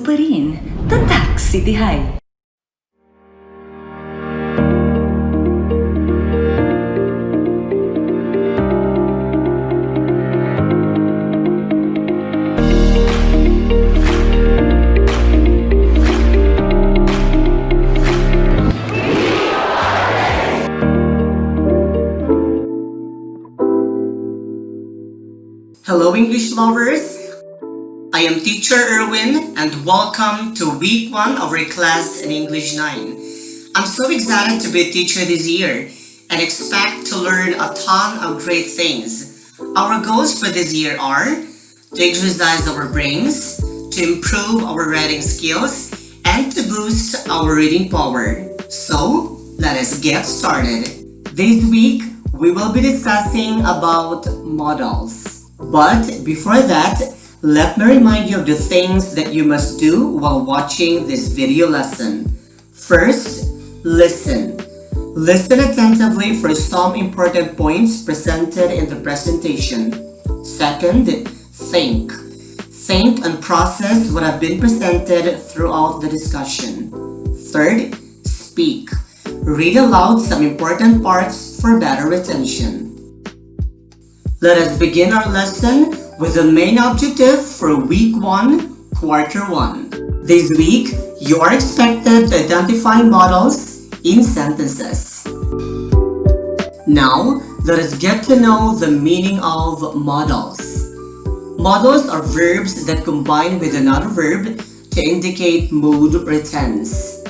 pa rin, Tatak City High. Hello English lovers! I am Teacher Erwin and welcome to week 1 of our class in English 9. I'm so excited to be a teacher this year and expect to learn a ton of great things. Our goals for this year are to exercise our brains, to improve our writing skills, and to boost our reading power. So, let us get started. This week, we will be discussing about modals. But before that, let me remind you of the things that you must do while watching this video lesson. First, listen. Listen attentively for some important points presented in the presentation. Second, think. Think and process what have been presented throughout the discussion. Third, speak. Read aloud some important parts for better retention. Let us begin our lesson with the main objective for week 1, quarter 1. This week, you are expected to identify modals in sentences. Now, let us get to know the meaning of modals. Modals are verbs that combine with another verb to indicate mood or tense.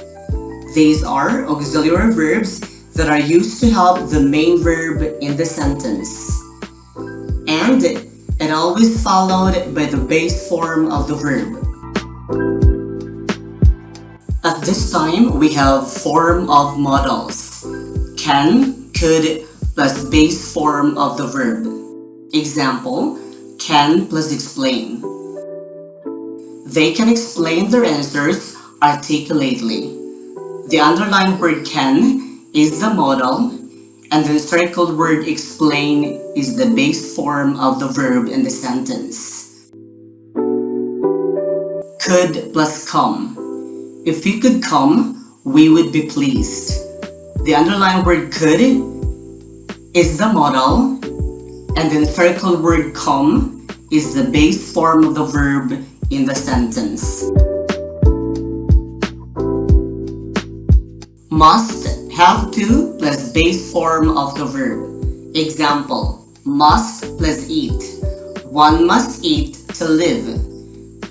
These are auxiliary verbs that are used to help the main verb in the sentence. And it always followed by the base form of the verb. At this time, we have form of modals. Can, could, plus base form of the verb. Example, can plus explain. They can explain their answers articulately. The underlined word can is the modal, and the circled word explain is the base form of the verb in the sentence. Could plus come. If you could come, we would be pleased. The underlined word could is the modal, and the circled word come is the base form of the verb in the sentence. Must, have to plus base form of the verb. Example, must plus eat. One must eat to live.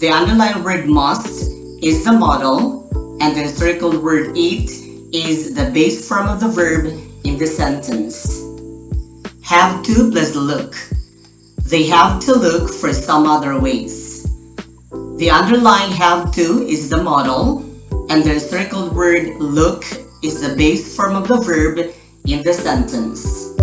The underlined word must is the modal, and the circled word eat is the base form of the verb in the sentence. Have to plus look. They have to look for some other ways. The underlined have to is the modal, and the circled word look is the base form of the verb in the sentence.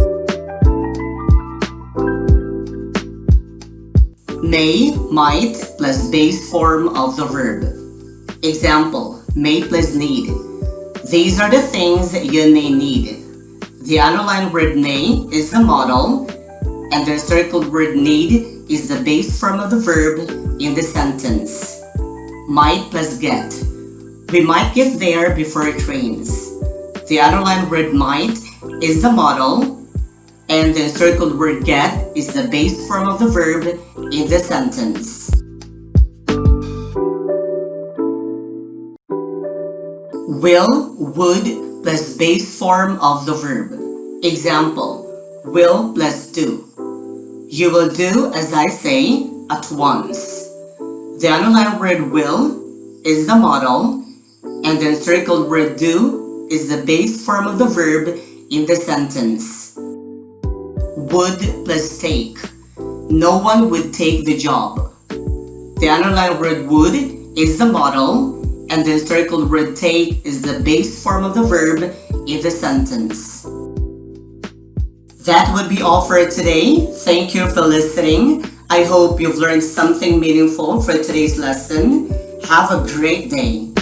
May, might plus base form of the verb. Example, may plus need. These are the things you may need. The underlined word may is the modal, and the circled word need is the base form of the verb in the sentence. Might plus get. We might get there before it rains. The underlined word might is the modal, and the circled word get is the base form of the verb in the sentence. Will, would plus base form of the verb. Example, will plus do. You will do as I say at once. The underlined word will is the modal, and the circled word do is the base form of the verb in the sentence. Would plus take. No one would take the job. The underlined word would is the modal, and the circled word take is the base form of the verb in the sentence. That would be all for today. Thank you for listening. I hope you've learned something meaningful for today's lesson. Have a great day.